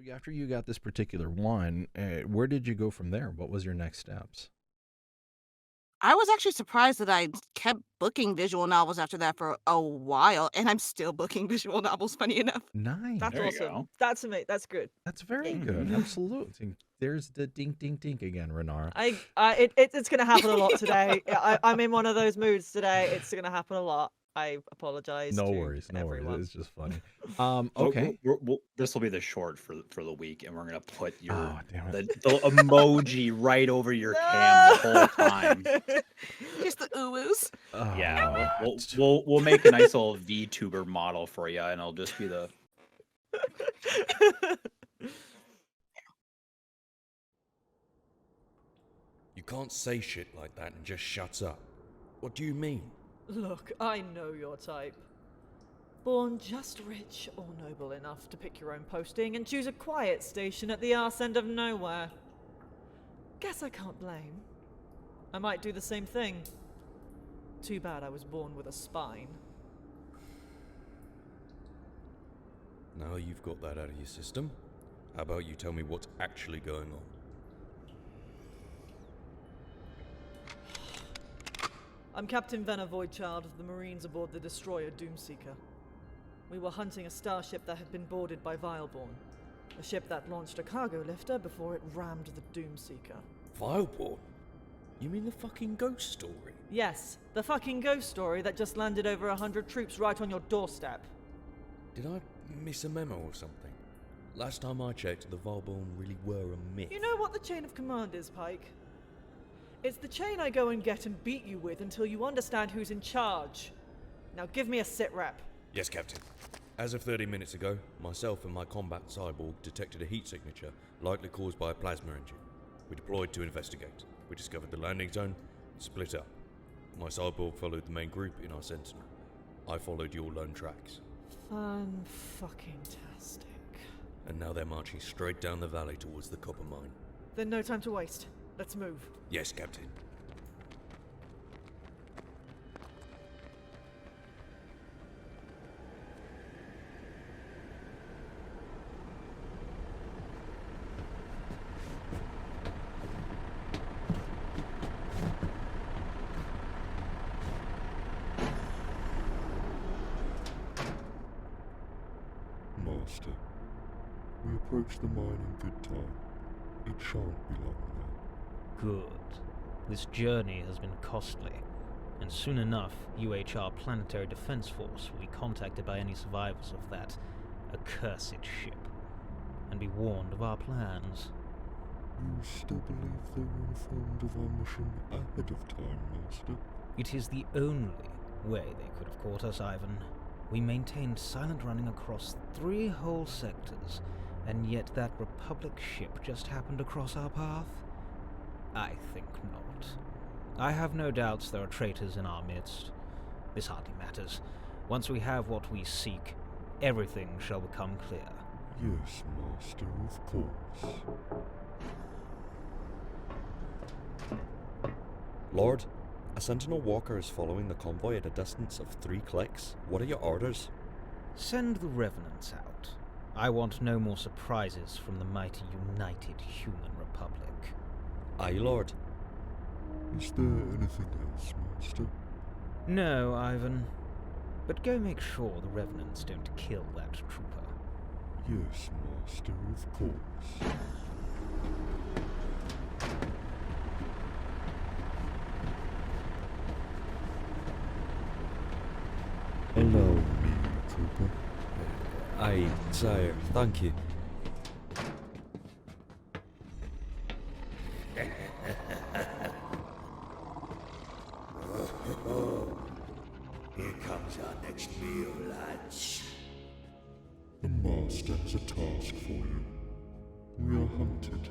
after you got this particular one, where did you go from there? What was your next steps? I was actually surprised that I kept booking visual novels after that for a while, and I'm still booking visual novels, funny enough. That's Nice. There you awesome. go. That's amazing. That's good. That's very Yeah. good. Absolutely. There's the dink, dink, dink again, Renara. It's gonna happen a lot today. I'm in one of those moods today. It's gonna happen a lot. I apologize No to worries. No worries. everyone. It's just funny. Okay. Okay. This will be the short for the week, and we're gonna put Oh, damn it. the emoji right over your cam the whole time. Just the ooh-woos. Yeah, Oh, we'll make a nice little VTuber model for you, and it'll just be the. You can't say shit like that and just shut up. What do you mean? Look, I know your type. Born just rich or noble enough to pick your own posting and choose a quiet station at the arse end of nowhere. Guess I can't blame. I might do the same thing. Too bad I was born with a spine. Now you've got that out of your system, how about you tell me what's actually going on? I'm Captain Venner Voidchild of the Marines aboard the destroyer Doomseeker. We were hunting a starship that had been boarded by Vileborn, a ship that launched a cargo lifter before it rammed the Doomseeker. Vileborn? You mean the fucking ghost story? Yes, the fucking ghost story that just landed over 100 troops right on your doorstep. Did I miss a memo or something? Last time I checked, the Vileborn really were a myth. You know what the chain of command is, Pike? It's the chain I go and get and beat you with until you understand who's in charge. Now give me a sit rep. Yes, Captain. As of 30 minutes ago, myself and my combat cyborg detected a heat signature likely caused by a plasma engine. We deployed to investigate. We discovered the landing zone and split up. My cyborg followed the main group in our sentinel. I followed your lone tracks. Fan-fucking-tastic. And now they're marching straight down the valley towards the copper mine. Then no time to waste. Let's move. Yes, Captain. Master, we approach the mine in good time. It shan't be long now. Good. This journey has been costly, and soon enough, UHR Planetary Defense Force will be contacted by any survivors of that accursed ship, and be warned of our plans. You still believe they were informed of our mission ahead of time, Master? It is the only way they could have caught us, Ivan. We maintained silent running across 3 whole sectors, and yet that Republic ship just happened to cross our path? I think not. I have no doubts there are traitors in our midst. This hardly matters. Once we have what we seek, everything shall become clear. Yes, Master, of course. Lord, a Sentinel Walker is following the convoy at a distance of 3 clicks. What are your orders? Send the Revenants out. I want no more surprises from the mighty United Human Republic. Aye, Lord. Is there anything else, Master? No, Ivan. But go make sure the Revenants don't kill that trooper. Yes, Master, of course. Allow me, Trooper. Aye, sire, thank you. Here comes our next meal, lads. The Master has a task for you. We are hunted.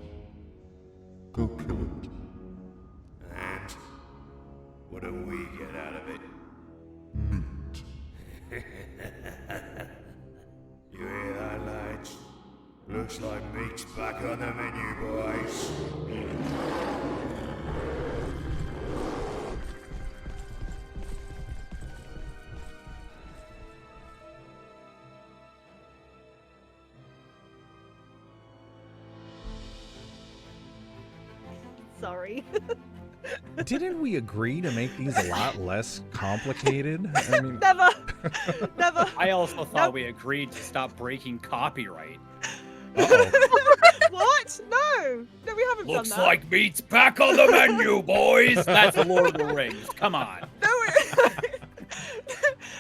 Go kill it. And what do we get out of it? Meat. You hear that, lads? Looks like meat's back on the menu, boys. Sorry. Didn't we agree to make these a lot less complicated? I mean, Never. Never. I also thought Nope. we agreed to stop breaking copyright. uh-oh. What? No. No, we haven't Looks done that. like meat's back on the menu, boys. That's the Lord of the Rings. Come on. No,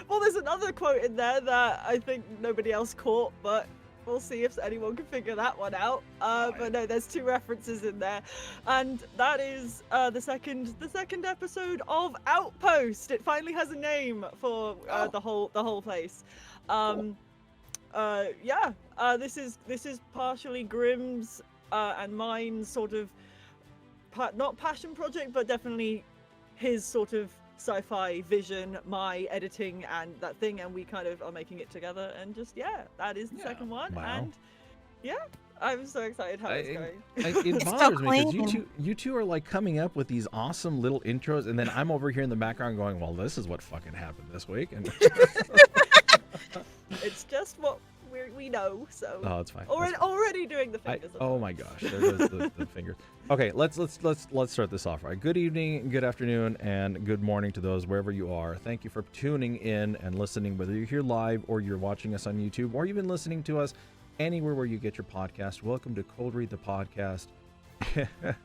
well, there's another quote in there that I think nobody else caught, but we'll see if anyone can figure that one out. But no, there's 2 references in there, and that is the second episode of Outpost. It finally has a name for the whole place. Yeah. This is partially Grimm's and mine sort of not passion project, but definitely his sort of sci-fi vision, my editing and that thing, and we kind of are making it together, and just that is the second one. Wow. And I'm so excited how it's going. It bothers me because you two are like coming up with these awesome little intros, and then I'm over here in the background going, well, this is what fucking happened this week. And It's just what we know, so oh, it's fine. already doing the fingers. Oh my gosh, there goes the fingers. Okay, let's start this off right. Good evening, good afternoon, and good morning to those wherever you are. Thank you for tuning in and listening, whether you're here live or you're watching us on YouTube or even listening to us anywhere where you get your podcast. Welcome to Cold Read the Podcast.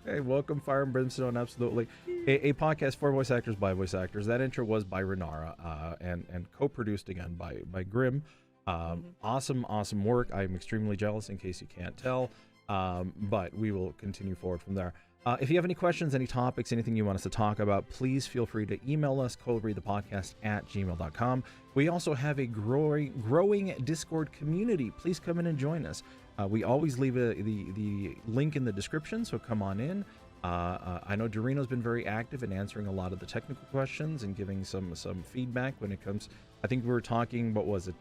Hey, welcome, Fire and Brimstone. Absolutely, a podcast for voice actors by voice actors. That intro was by Renara, and co-produced again by Grimm. Awesome work. I'm extremely jealous, in case you can't tell, but we will continue forward from there. If you have any questions, any topics, anything you want us to talk about, please feel free to email us, coldreadthepodcast@gmail.com. We also have a growing Discord community. Please come in and join us. We always leave the link in the description, so come on in. I know Eldurrino's been very active in answering a lot of the technical questions and giving some feedback when it comes. I think we were talking, what was it,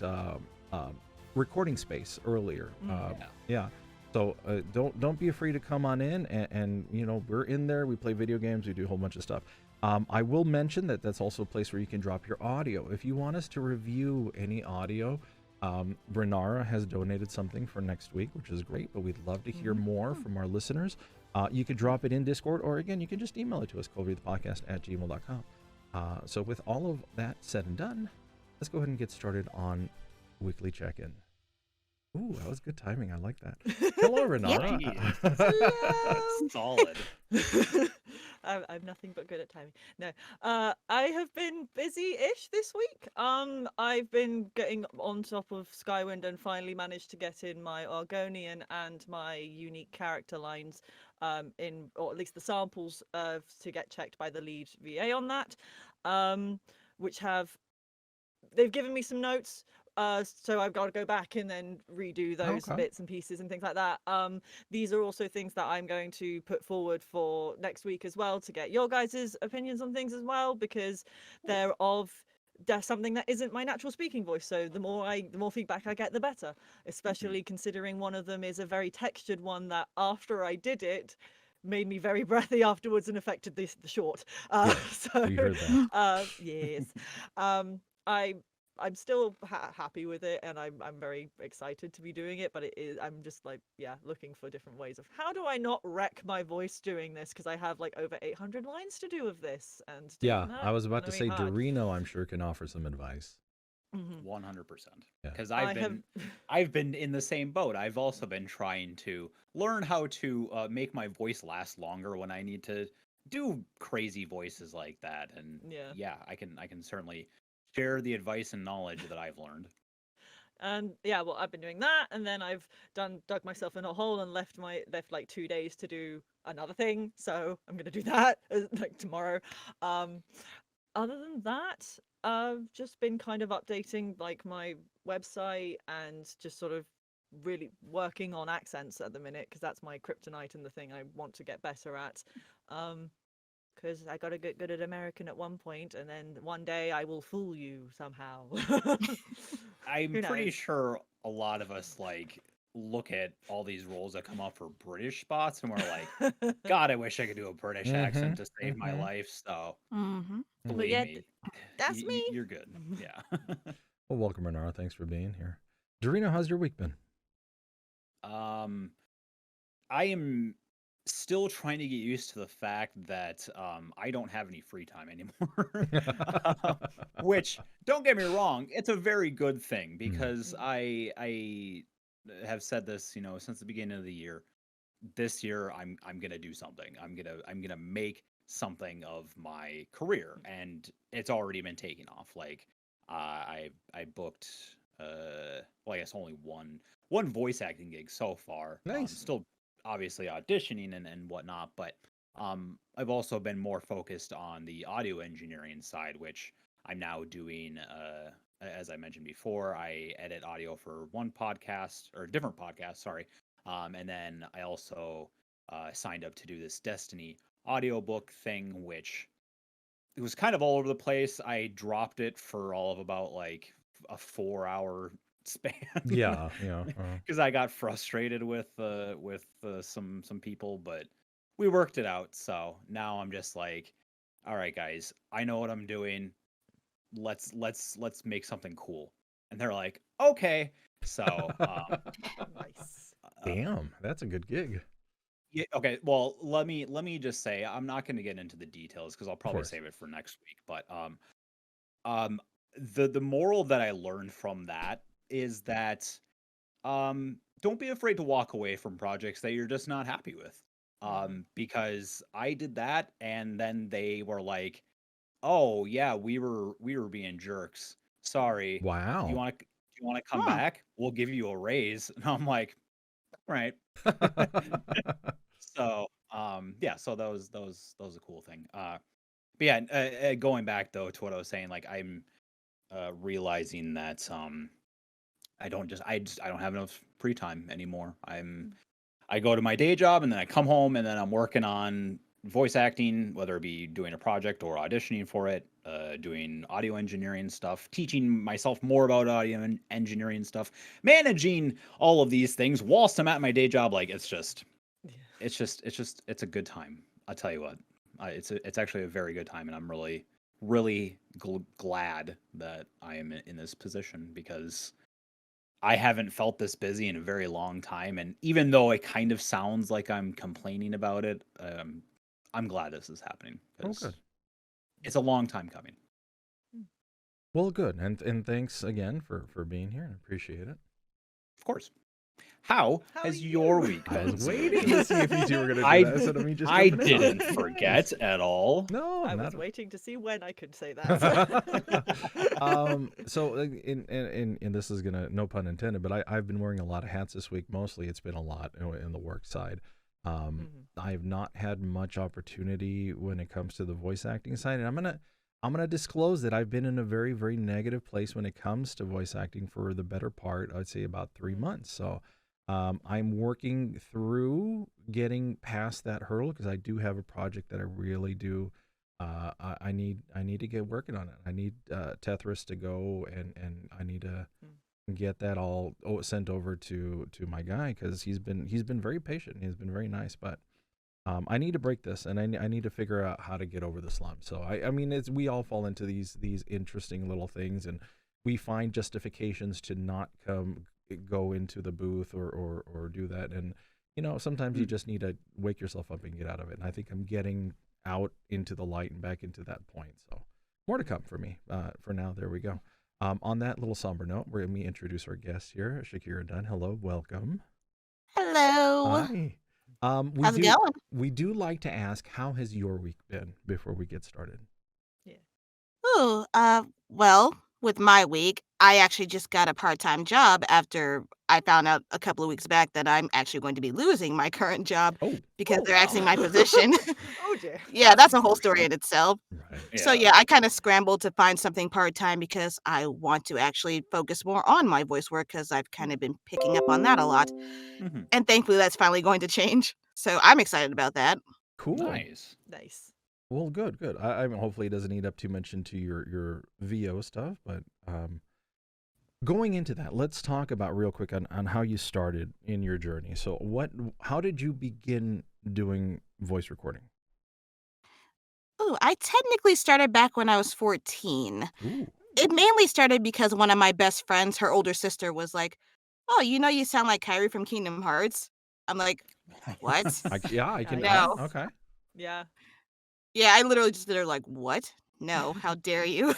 recording space earlier. Yeah. So don't be afraid to come on in, and you know, we're in there. We play video games. We do a whole bunch of stuff. I will mention that that's also a place where you can drop your audio. If you want us to review any audio, Renara has donated something for next week, which is great, but we'd love to hear more from our listeners. You can drop it in Discord, or again, you can just email it to us, coldreadthepodcast@gmail.com. So with all of that said and done, let's go ahead and get started on weekly check-in. Ooh, that was good timing. I like that. Hello, Renara. Solid. I'm nothing but good at timing. No, I have been busy-ish this week. I've been getting on top of Skywind and finally managed to get in my Argonian and my unique character lines, in, or at least the samples to get checked by the lead VA on that, which they've given me some notes. So I've got to go back and then redo those bits and pieces and things like that. These are also things that I'm going to put forward for next week as well, to get your guys' opinions on things as well, because there's something that isn't my natural speaking voice. So the more feedback I get, the better, especially considering one of them is a very textured one that after I did it made me very breathy afterwards and affected the short. So you heard that. Yes. I'm still happy with it, and I'm very excited to be doing it, but I'm just like, looking for different ways of how do I not wreck my voice doing this, because I have like over 800 lines to do of this. And I was about to say, Eldurrino, I'm sure, can offer some advice. 100%. Because I've been in the same boat. I've also been trying to learn how to make my voice last longer when I need to do crazy voices like that. And I can certainly share the advice and knowledge that I've learned. And well, I've been doing that, and then I've dug myself in a hole and left like 2 days to do another thing. So I'm gonna do that like tomorrow. Other than that, I've just been kind of updating like my website and just sort of really working on accents at the minute, because that's my kryptonite and the thing I want to get better at. Because I got to get good at American at one point, and then one day I will fool you somehow. I'm pretty sure a lot of us like look at all these roles that come up for British spots, and we're like, God, I wish I could do a British accent to save my life. So believe me, that's me. You're good. Yeah. Well, welcome, Renara. Thanks for being here. Eldurrino, how's your week been? I am still trying to get used to the fact that I don't have any free time anymore. Which, don't get me wrong, it's a very good thing because I have said this, since the beginning of the year. This year, I'm gonna do something. I'm gonna make something of my career, and it's already been taking off. Like, I booked, well, I guess only one voice acting gig so far. Nice. Still obviously auditioning and whatnot, but I've also been more focused on the audio engineering side, which I'm now doing. As I mentioned before, I edit audio for one podcast or a different podcast. Sorry, and then I also signed up to do this Destiny audiobook thing, which it was kind of all over the place. I dropped it for all of about like a 4-hour span. Yeah. Because I got frustrated with some people, but we worked it out. So now I'm just like, all right, guys, I know what I'm doing. Let's make something cool. And they're like, okay. So Nice. Damn, that's a good gig. yeah, okay. Well, let me just say I'm not going to get into the details because I'll probably course. save it for next week. But the moral that I learned from that is that don't be afraid to walk away from projects that you're just not happy with. Because I did that, and then they were like, "Oh yeah, we were being jerks. Sorry. Do Wow. you want to come Huh. back? We'll give you a raise." And I'm like, "All right." So, yeah, so that was a cool thing. But yeah, going back though to what I was saying, like I'm realizing that I don't have enough free time anymore. I go to my day job and then I come home and then I'm working on voice acting, whether it be doing a project or auditioning for it, doing audio engineering stuff, teaching myself more about audio engineering stuff, managing all of these things whilst I'm at my day job. Like it's a good time. I'll tell you what, it's actually a very good time, and I'm really glad that I am in this position because I haven't felt this busy in a very long time. And even though it kind of sounds like I'm complaining about it, I'm glad this is happening because good. it's a long time coming. Well, good. And thanks again for being here. I appreciate it. Of course. How has your week I gone? was waiting to see if you two were going to do I- that instead of me just I jumping in on it. didn't forget at all. No, I not was waiting to see when I could say that. So in this is gonna, no pun intended, but I've been wearing a lot of hats this week. Mostly it's been a lot in the work side. I've not had much opportunity when it comes to the voice acting side, and I'm gonna disclose that I've been in a very, very negative place when it comes to voice acting for the better part, I'd say about 3 months. So I'm working through getting past that hurdle because I do have a project that I really do. I need to get working on it. I need Tethris to go, and I need to get that all sent over to my guy because he's been very patient. He's been very nice, but I need to break this, and I need to figure out how to get over the slump. So I mean, we all fall into these interesting little things, and we find justifications to not go into the booth or do that. And sometimes you just need to wake yourself up and get out of it. And I think I'm getting out into the light and back into that point. So more to come for me. For now, there we go. On that little somber note, we're going to introduce our guest here, Shakyra Dunn. Hello, welcome. Hello. Hi. How's it going? We do like to ask, how has your week been before we get started? Ooh, well, with my week, I actually just got a part-time job after I found out a couple of weeks back that I'm actually going to be losing my current job because they're axing my position. Oh dear. Yeah, that's a whole story in itself. Right. So yeah, I kind of scrambled to find something part-time because I want to actually focus more on my voice work because I've kind of been picking up on that a lot. And thankfully that's finally going to change. So I'm excited about that. Cool. Nice. Well, good. I mean, hopefully it doesn't eat up too much into your VO stuff, but going into that, let's talk about real quick on how you started in your journey. So how did you begin doing voice recording? Oh, I technically started back when I was 14. Ooh. It mainly started because one of my best friends, her older sister, was like, "Oh, you sound like Kyrie from Kingdom Hearts." I'm like, What? Yeah, I can. No. Okay. Yeah. Yeah, I literally just did her like, what? No, how dare you?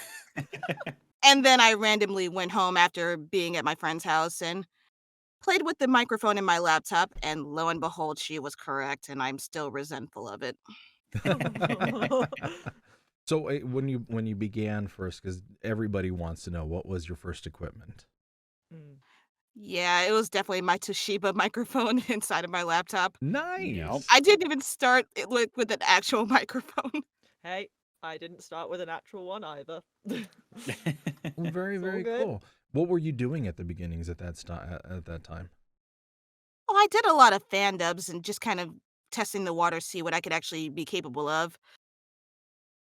And then I randomly went home after being at my friend's house and played with the microphone in my laptop, and lo and behold, she was correct, and I'm still resentful of it. So when you began first, because everybody wants to know, what was your first equipment? Yeah, it was definitely my Toshiba microphone inside of my laptop. Nice. I didn't even start it with an actual microphone. Hey, I didn't start with an actual one either. Very, very cool. What were you doing at the beginnings at that time? Oh, I did a lot of fan dubs and just kind of testing the water, see what I could actually be capable of.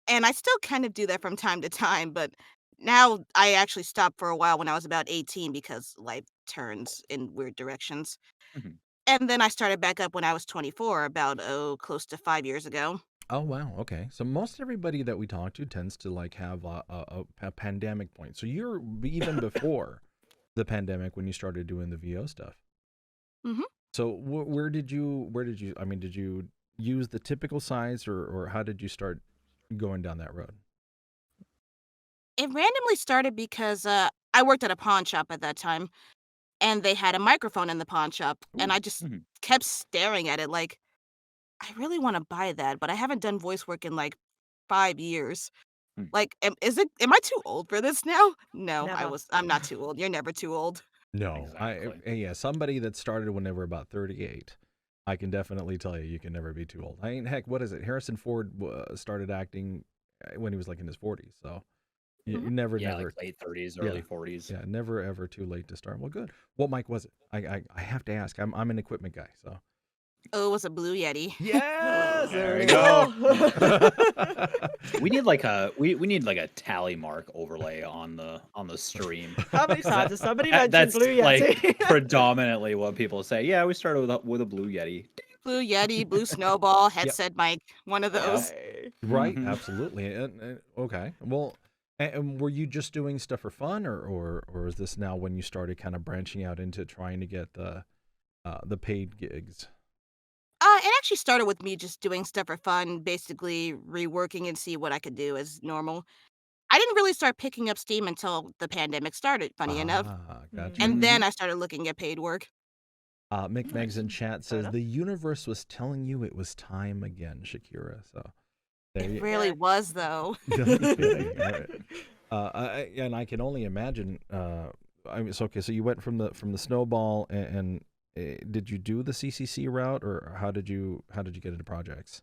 And I still kind of do that from time to time, but now I actually stopped for a while when I was about 18 because life turns in weird directions. Mhm. And then I started back up when I was 24, about close to 5 years ago. Oh wow, okay. So most everybody that we talk to tends to like have a pandemic point. So you're even before the pandemic when you started doing the VO stuff. Mhm. So where did you? I mean, did you use the typical size, or how did you start going down that road? It randomly started because I worked at a pawn shop at that time, and they had a microphone in the pawn shop, and I just Mhm. kept staring at it like, I really want to buy that, but I haven't done voice work in like 5 years. Hmm. Like, am I too old for this now? No, Never. I'm not too old. You're never too old. No, Exactly. yeah, somebody that started when they were about 38. I can definitely tell you can never be too old. I mean, heck, what is it? Harrison Ford started acting when he was like in his 40s. So you Mhm. never, Yeah, never, like late 30s, yeah, early 40s. yeah, never ever too late to start. Well, good. What mic was it? I have to ask. I'm an equipment guy, so. Oh, it was a Blue Yeti. Yes, There we it go. is. We need like we need like a tally mark overlay on the stream. How many 'Cause times has somebody that- mentioned that's Blue like Yeti? predominantly what people say. Yeah, we started with a Blue Yeti. Blue Yeti, Blue Snowball, Yep. headset mic, one of Yep. those. Right, Mhm. absolutely. Okay. Well, and were you just doing stuff for fun, or is this now when you started kind of branching out into trying to get the paid gigs? It actually started with me just doing stuff for fun, basically reworking and see what I could do as normal. I didn't really start picking up steam until the pandemic started, funny enough. Gotcha. And then Mhm. I started looking at paid work. Mick Meggs Nice. in chat Fair says enough. the universe was telling you it was time again, Shakira. So there It you. really was, though. No kidding. All right. And I can only imagine. I mean, so okay. So you went from the snowball, and did you do the CCC route, or how did you get into projects?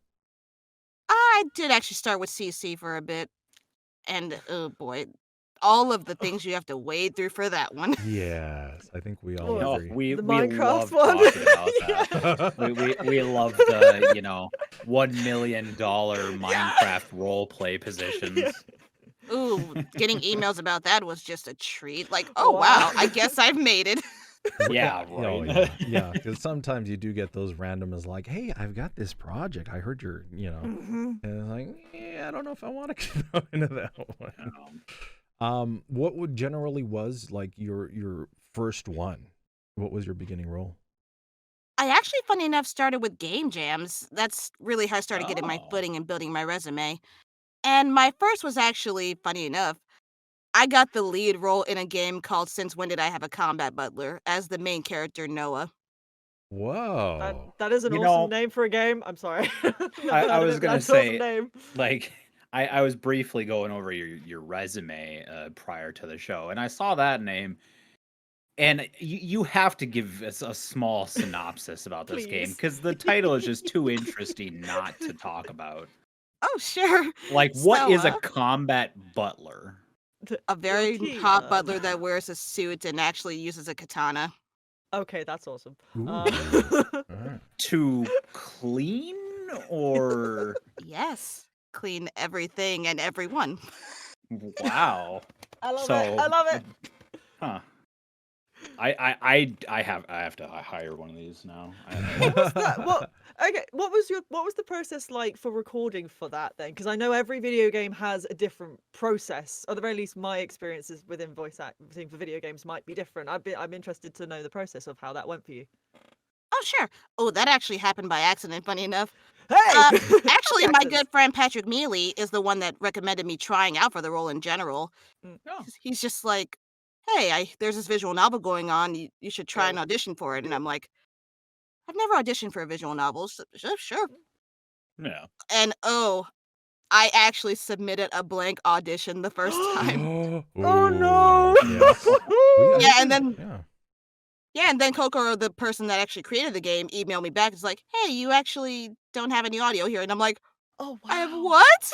I did actually start with CC for a bit, and oh boy, all of the things you have to wade through for that one. Yes, I think we all What was Oh, agree. The we Minecraft love one? talking about Yeah. that. We love the $1 million Minecraft role play positions. Ooh, getting emails about that was just a treat. Like, Oh, oh wow, I wow. guess I've made it. Yeah, Oh right. yeah. Because sometimes you do get those random as like, hey, I've got this project. I heard and it's like, yeah, I don't know if I want to go into that one. What would generally was like your first one? What was your beginning role? I actually, funny enough, started with game jams. That's really how I started getting my Oh. footing and building my resume. And my first was actually, funny enough, I got the lead role in a game called Since When Did I Have a Combat Butler as the main character, Noah. Whoa. That is an You awesome know, name for a game. I'm sorry. Never I heard of was it, but gonna that's an awesome say, name. like, I was briefly going over your resume prior to the show, and I saw that name, and you have to give us a small synopsis about this game Please. because the title is just too interesting not to talk about. Oh, sure. Like, what So, is a combat butler? a very Okay, hot butler that wears a suit and actually uses a katana. Okay, that's awesome. Ooh. All right. To clean or Yes, clean everything and everyone. wow? I love it. So, I love it. huh? I have to hire one of these now. What was that? What was the process like for recording for that then? Because I know every video game has a different process. Or at the very least, my experiences within voice acting for video games might be different. I'm interested to know the process of how that went for you. Oh, sure. Oh, that actually happened by accident, funny enough. Hey! Actually, my good friend Patrick Mealy is the one that recommended me trying out for the role in general. He's just like, hey, there's this visual novel going on. You should try an audition for it. And I'm like, I've never auditioned for a visual novel. So, sure. Yeah. And I actually submitted a blank audition the first time. Oh no! Yeah, and then and then Coco, the person that actually created the game, emailed me back. It's like, hey, you actually don't have any audio here. And I'm like, oh wow. I have what?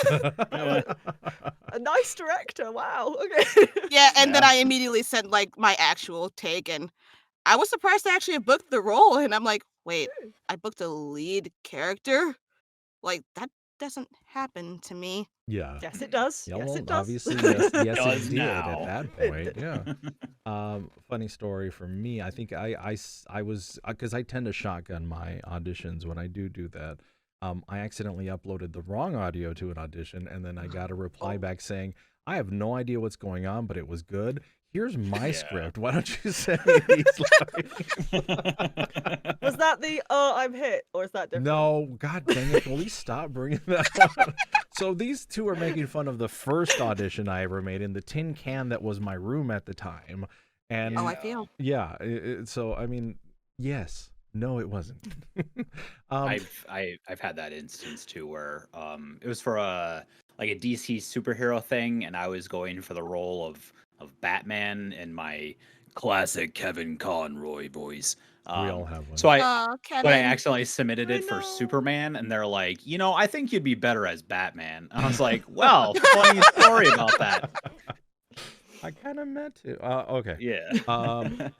A nice director. Wow. Okay. Yeah, and then I immediately sent like my actual take, and I was surprised to actually have booked the role. And I'm like, wait, I booked a lead character? Like, that doesn't happen to me. Yeah. Yes, it does. Yeah, yes, well, it does. obviously, yes, Does it did now. at that point. Yeah. Funny story for me. I think I was, because I tend to shotgun my auditions when I do that. I accidentally uploaded the wrong audio to an audition, and then I got a reply back saying, I have no idea what's going on, but it was good. Here's my script. Why don't you send me these lines? Was that the I'm hit, or is that different? No, god dang it, please stop bringing that up. So these two are making fun of the first audition I ever made in the tin can that was my room at the time. And I feel. Yeah, so I mean, yes. No, it wasn't. I've had that instance too where it was for a DC superhero thing, and I was going for the role of Batman in my classic Kevin Conroy voice. We all have one. So I Kevin. accidentally submitted it for Superman, and they're like, I think you'd be better as Batman. I was like, well, funny story about that. I kind of meant to. Okay. Yeah.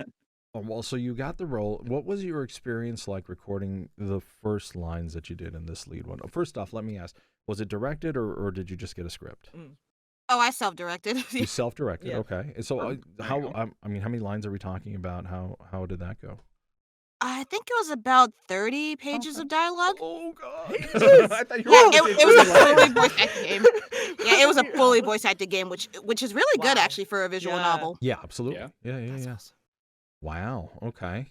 Well, so you got the role. What was your experience like recording the first lines that you did in this lead one? First off, let me ask, was it directed or did you just get a script? Oh, I self-directed. You self-directed, Yeah. okay. So how many lines are we talking about? How did that go? I think it was about 30 pages of dialogue. Oh, God. I thought you it was a fully voice acted game. Yeah, it was a fully voice acted game, which is really good actually for a visual novel. Yeah, absolutely. Yeah. Yeah. Wow. Okay.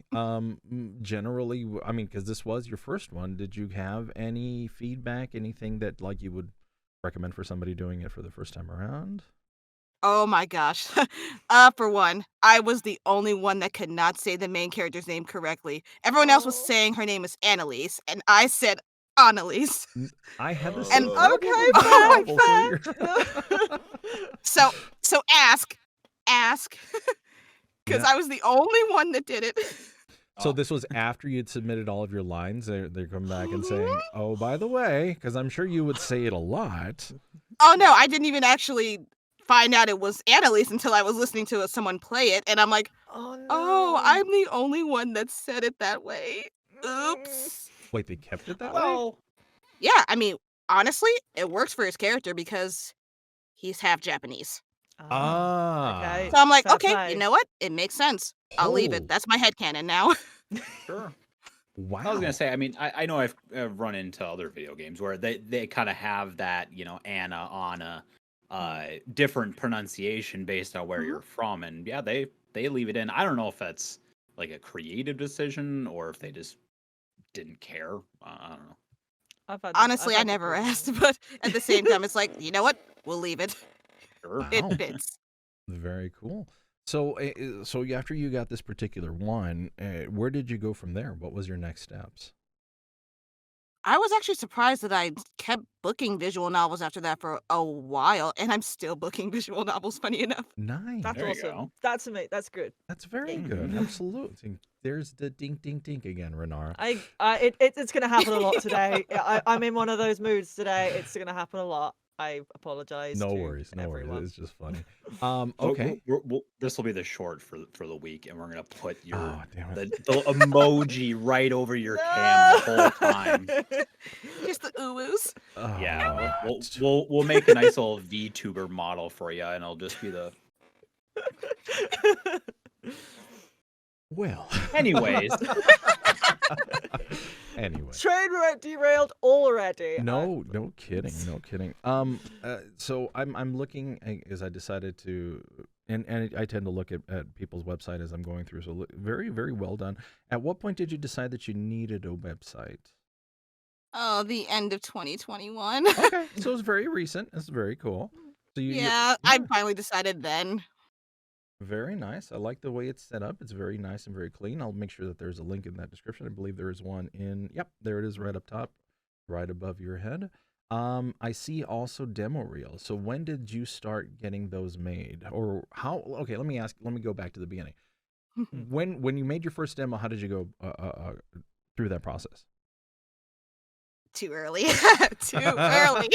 Generally, I mean, because this was your first one, did you have any feedback, anything that like you would recommend for somebody doing it for the first time around? Oh my gosh. For one, I was the only one that could not say the main character's name correctly. Everyone else was saying her name is Annalise, and I said Annalise. I had the And same So ask, because I was the only one that did it. So this was after you'd submitted all of your lines. They come back and saying, "Oh, by the way," because I'm sure you would say it a lot. Oh no, I didn't even actually find out it was Annalise until I was listening to someone play it, and I'm like, oh, I'm the only one that said it that way. Oops. Wait, they kept it that way? Yeah, I mean, honestly, it works for his character because he's half Japanese. Okay. So I'm like, Fair okay, play. you know what? It makes sense. I'll leave it. That's my headcanon now. Sure. Wow. I was gonna say, I mean, I know I've run into other video games where they kind of have that, Anna, Anna, different pronunciation based on where you're from, and yeah, they leave it in. I don't know if that's like a creative decision or if they just didn't care. I don't know. Honestly, I never asked, but at the same time, it's like, you know what? We'll leave it. Sure. It fits. Very cool. So, after you got this particular one, where did you go from there? What was your next steps? I was actually surprised that I kept booking visual novels after that for a while, and I'm still booking visual novels, funny enough. Nice. That's There you awesome. go. That's amazing. That's good. That's very good. Absolutely. There's the dink, dink, dink again, Renara. It's gonna happen a lot today. I'm in one of those moods today. It's gonna happen a lot. I apologize. No to worries. everyone. It's just funny. Okay. This will be the short for the week, and we're gonna put Oh, damn it. the emoji right over your cam the whole time. Just the ooh-woos. Oh, Yeah, we'll make a nice little VTuber model for you, and it'll just be the. Well. Anyways. Anyway. Train wreck derailed already. No kidding. So I'm looking, as I decided to And I tend to look at people's website as I'm going through. So very, very well done. At what point did you decide that you needed a website? Oh, the end of 2021. Okay, so it's very recent. It's very cool. So I finally decided then. Very nice. I like the way it's set up. It's very nice and very clean. I'll make sure that there's a link in that description. I believe there is one in. Yep, there it is, right up top, right above your head. I see also demo reels. So when did you start getting those made, or how? Okay, let me go back to the beginning. When you made your first demo, how did you go through that process? Too early. Too early.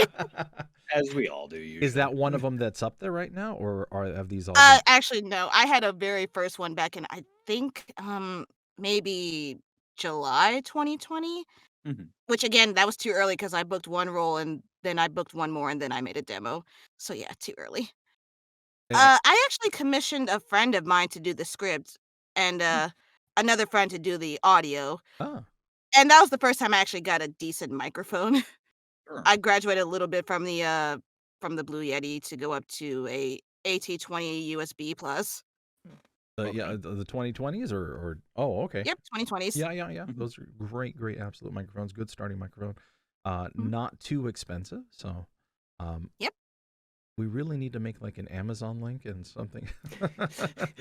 As we all do usually. Is that one of them that's up there right now, or have these all actually no. I had a very first one back in, I think, maybe July 2020. Which again, that was too early because I booked one role and then I booked one more and then I made a demo. So yeah, too early. I actually commissioned a friend of mine to do the script and another friend to do the audio. Oh. And that was the first time I actually got a decent microphone. Sure. I graduated a little bit from the Blue Yeti to go up to a AT20 USB plus. Yeah, the 2020s or oh, okay. Yep, 2020s. Yeah. Those are great absolute microphones. Good starting microphone. Not too expensive. So, yep. We really need to make like an Amazon link and something.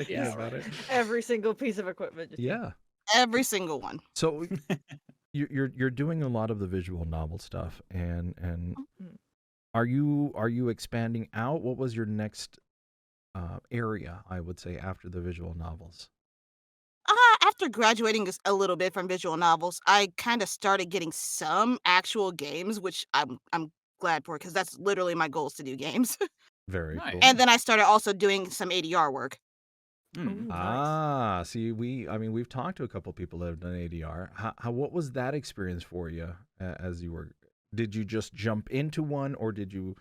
Yeah, about it. Every single piece of equipment. Yeah. Every single one. So you're doing a lot of the visual novel stuff, and are you expanding out? What was your next area, I would say, after the visual novels? After graduating a little bit from visual novels, I kind of started getting some actual games, which I'm glad for because that's literally my goal is to do games. Very cool. And then I started also doing some ADR work. Nice. See, we've talked to a couple people that have done ADR. What was that experience for you as you were? Did you just jump into one, or did you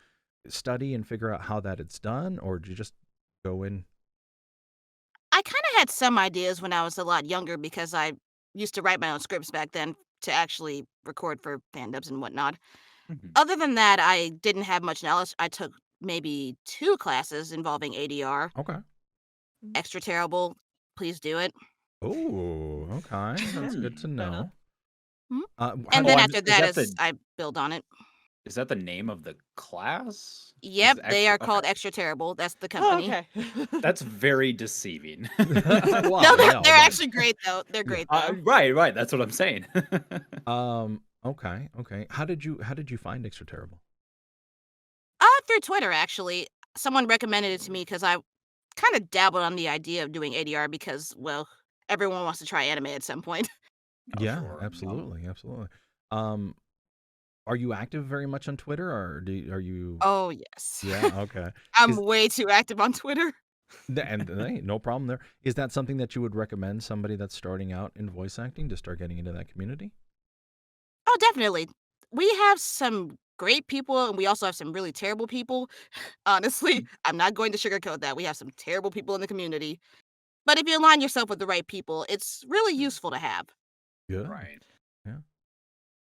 study and figure out how that it's done, or did you just go in? I kind of had some ideas when I was a lot younger because I used to write my own scripts back then to actually record for fandubs and whatnot. Other than that, I didn't have much knowledge. I took maybe 2 classes involving ADR. Okay. Extra terrible. Please do it. Oh, okay. That's good to know. And then after that, I build on it. Is that the name of the class? Yep, they are called Extra Terrible. That's the company. Oh, okay. That's very deceiving. Wow, no, they're actually great though. They're great though. Right. That's what I'm saying. Okay. How did you find Extra Terrible? Through Twitter, actually. Someone recommended it to me because I kind of dabbled on the idea of doing ADR because, well, everyone wants to try anime at some point. Yeah, sure. Absolutely. Are you active very much on Twitter, or are you? Oh, yes. Yeah, okay. I'm way too active on Twitter. And hey, no problem there. Is that something that you would recommend somebody that's starting out in voice acting to start getting into that community? Oh, definitely. We have some great people, and we also have some really terrible people. Honestly, I'm not going to sugarcoat that. We have some terrible people in the community. But if you align yourself with the right people, it's really useful to have. Good. Right. Yeah.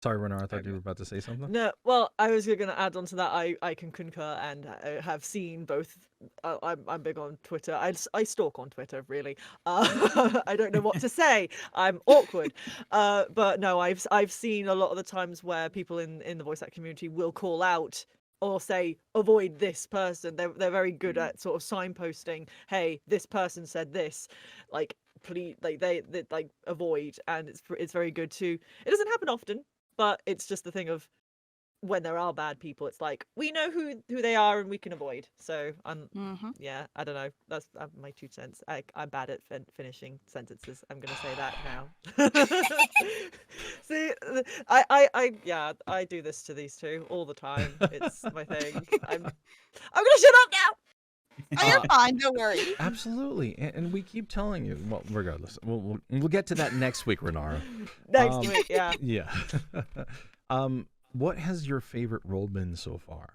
Sorry, Renara, I thought you were about to say something. No, well, I was going to add on to that. I can concur and I have seen both. I'm big on Twitter. I stalk on Twitter, really. I don't know what to say. I'm awkward. But no, I've seen a lot of the times where people in the voice act community will call out or say, avoid this person. They're very good at sort of signposting, hey, this person said this. Like, please, like they like avoid, and it's very good too. It doesn't happen often. But it's just the thing of when there are bad people, it's like we know who they are and we can avoid. So yeah, I don't know. That's my 2 cents. I'm bad at finishing sentences. I'm gonna say that now. See, I do this to these two all the time. It's my thing. I'm gonna shut up now. Oh, you're fine. Don't worry. Absolutely, and we keep telling you. Well, regardless, we'll get to that next week, Renara. Next week, yeah. Yeah. What has your favorite role been so far?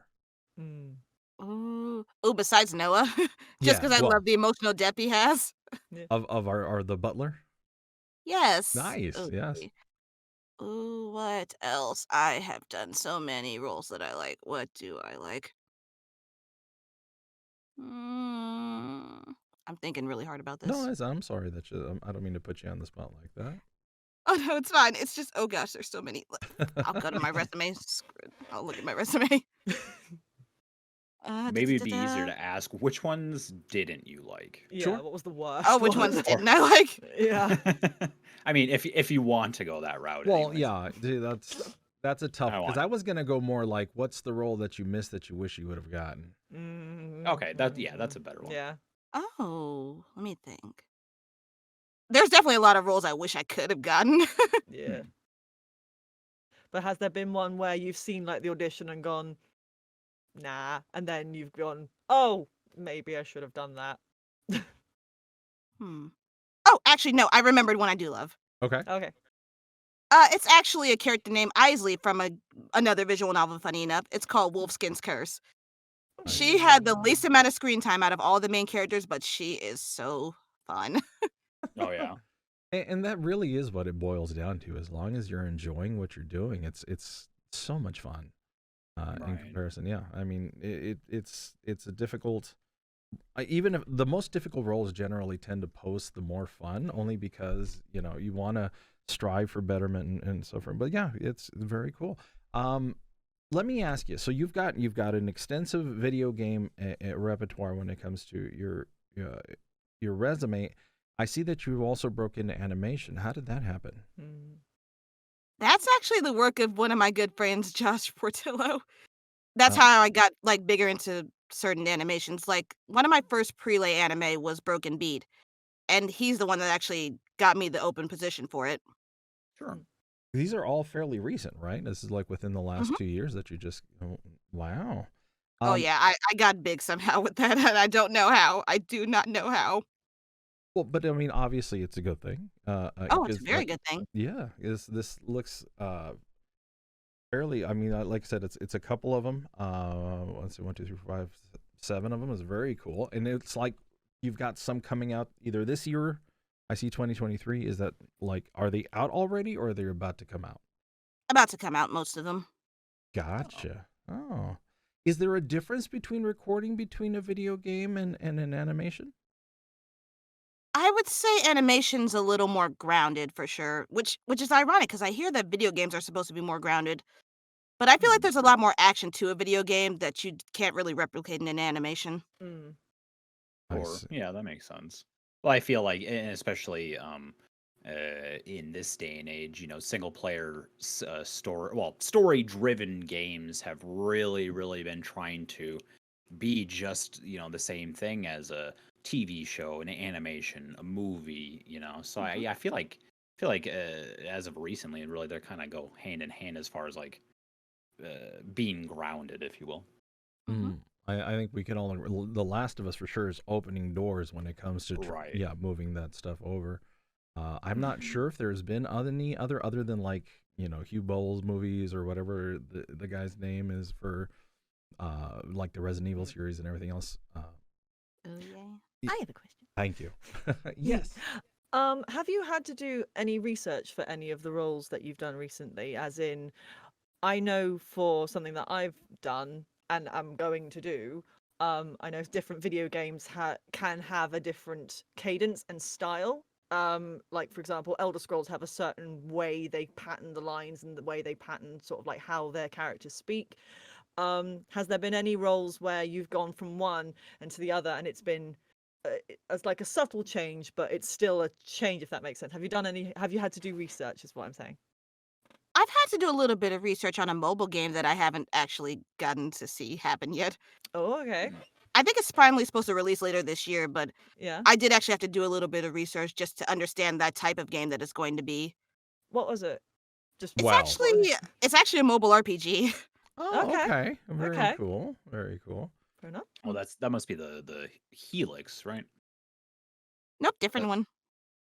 Ooh, besides Noah, just because I love the emotional depth he has. Of our the butler. Yes. Nice. Okay. Yes. Ooh, what else? I have done so many roles that I like. What do I like? I'm thinking really hard about No, this. I'm sorry that I don't mean to put you on the spot like that. Oh, no, it's fine. It's just, oh gosh, there's so many. I'll go to my resume. Screw it. I'll look at my resume. Maybe it'd be easier to ask which ones didn't you like. Yeah, Sure. what was the worst? Oh, which one? ones didn't I like? Yeah. I mean, if you want to go that route. Well, anyways. yeah, dude, that's a tough, because I was gonna go more like, what's the role that you missed that you wish you would have gotten? Okay, that's a better one. Yeah. Oh, let me think. There's definitely a lot of roles I wish I could have gotten. Yeah. But has there been one where you've seen like the audition and gone, nah, and then you've gone, oh, maybe I should have done that? Oh, actually, no. I remembered one I do love. Okay. Okay. It's actually a character named Isley from another visual novel, funny enough. It's called Wolfskin's Curse. She had the least amount of screen time out of all the main characters, but she is so fun. Oh, yeah. And that really is what it boils down to. As long as you're enjoying what you're doing, it's so much fun. In comparison, yeah. I mean, it's a difficult. Even if the most difficult roles generally tend to post the more fun, only because you want to strive for betterment and so forth. But yeah, it's very cool. Let me ask you. So you've got an extensive video game repertoire when it comes to your resume. I see that you also broke into animation. How did that happen? That's actually the work of one of my good friends, Josh Portillo. That's how I got like bigger into certain animations. Like one of my first prelay anime was Broken Beat, and he's the one that actually got me the open position for it. Sure. These are all fairly recent, right? This is like within the last 2 years that you just. Wow. Oh yeah, I got big somehow with that, and I don't know how. I do not know how. Well, but I mean, obviously, it's a good thing. Oh, it's a very good thing. Yeah, this looks fairly. I mean, like I said, it's a couple of them. Let's see, 1, 2, 3, 4, 5, 7 of them is very cool, and it's like you've got some coming out either this year. I see 2023. Is that like, are they out already, or are they about to come out? About to come out, most of them. Gotcha. Oh, is there a difference between recording between a video game and an animation? I would say animation's a little more grounded for sure, which is ironic because I hear that video games are supposed to be more grounded, but I feel like there's a lot more action to a video game that you can't really replicate in an animation. Yeah, that makes sense. Well, I feel like, and especially in this day and age, single player story-driven games have really, really been trying to be just the same thing as a TV show, an animation, a movie, So I feel like as of recently, really, they're kind of go hand in hand as far as like being grounded, if you will. I think we can all. The Last of Us for sure is opening doors when it comes to moving that stuff over. I'm not sure if there's been any other than like Hugh Bowles movies or whatever the guy's name is for like the Resident Evil series and everything else. I have a question. Thank you. Yes. Have you had to do any research for any of the roles that you've done recently? As in, I know for something that I've done and I'm going to do, I know different video games can have a different cadence and style. Like, for example, Elder Scrolls have a certain way they pattern the lines and the way they pattern sort of like how their characters speak. Has there been any roles where you've gone from one and to the other and it's been as like a subtle change, but it's still a change, if that makes sense? Have you had to do research, is what I'm saying? I've had to do a little bit of research on a mobile game that I haven't actually gotten to see happen yet. Oh, okay. I think it's finally supposed to release later this year, but yeah, I did actually have to do a little bit of research just to understand that type of game that it's going to be. What was it? It's actually a mobile RPG. Oh, okay. Okay. Cool. Very cool. Fair enough. Well, that must be the Helix, right? Nope, different one.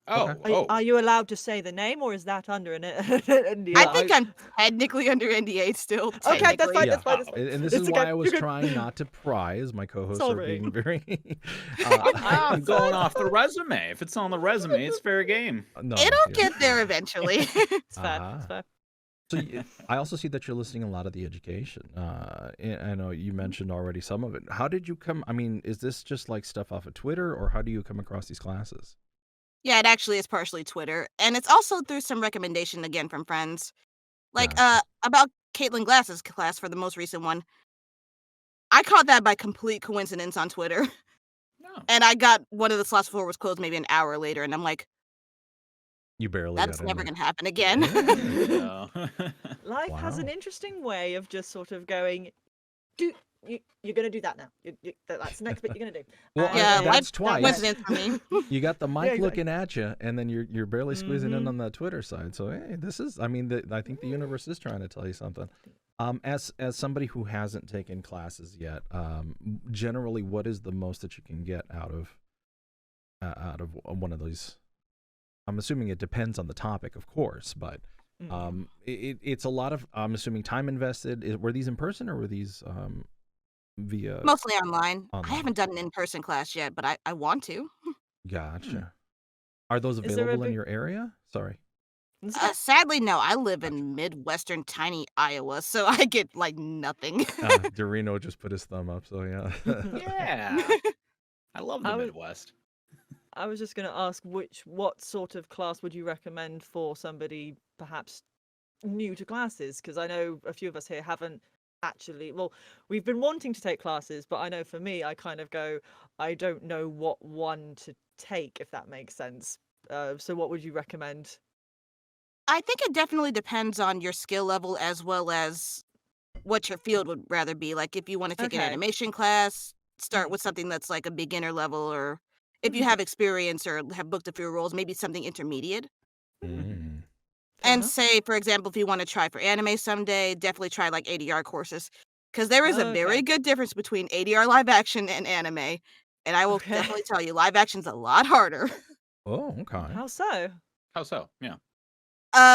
Are you allowed to say the name, or is that under an NDA? I think I'm technically under NDA still. Okay, that's fine. Yeah. That's fine. And this is why I was trying not to pry, as my co-hosts are being very. I'm going off the resume. If it's on the resume, it's fair game. No, It'll get there eventually. It's fair. It's fair. So I also see that you're listing a lot of the education. I know you mentioned already some of it. How did you come? I mean, is this just like stuff off of Twitter, or how do you come across these classes? Yeah, it actually is partially Twitter, and it's also through some recommendation again from friends. Like Gotcha. about Caitlin Glass's class for the most recent one. I caught that by complete coincidence on Twitter. No. And I got one of the slots before it was closed maybe an hour later, and I'm like, You barely got that's in never there. gonna happen again. No. Life has an Wow. interesting way of just sort of going, you're going to do that now. That's the next bit you're going to do. Well, And Yeah, then that's that twice. way- coincidence for me. You got the mic Yeah, exactly. looking at you, and then you're barely squeezing in Mhm. on the Twitter side. So hey, this is. I mean, I think the universe is trying to tell you something. As somebody who hasn't taken classes yet, generally, what is the most that you can get out of one of these? I'm assuming it depends on the topic, of course, but it's a lot of. I'm assuming time invested. Were these in person or were these via? Mostly online. I Online. haven't done an in-person class yet, but I want to. Gotcha. Are those Is there a available in big- your area? Sorry. Sadly, no. I live in Midwestern tiny Iowa, so I get like nothing. Eldurrino just put his thumb up, so yeah. Yeah. I love the I was- Midwest. I was just going to ask what sort of class would you recommend for somebody perhaps new to classes? Because I know a few of us here haven't actually. Well, we've been wanting to take classes, but I know for me, I kind of go, I don't know what one to take, if that makes sense. So what would you recommend? I think it definitely depends on your skill level as well as what your field would rather be. Like if you want to take an Okay. animation class, start Mhm. with something that's like a beginner level, or if you Mhm. have experience or have booked a few roles, maybe something intermediate. Mm. Fair And enough. say, for example, if you want to try for anime someday, definitely try like ADR courses. Because there is a very Okay. good difference between ADR live action and anime. And I will Okay. definitely tell you, live action's a lot harder. Oh, okay. How so? How so? Yeah.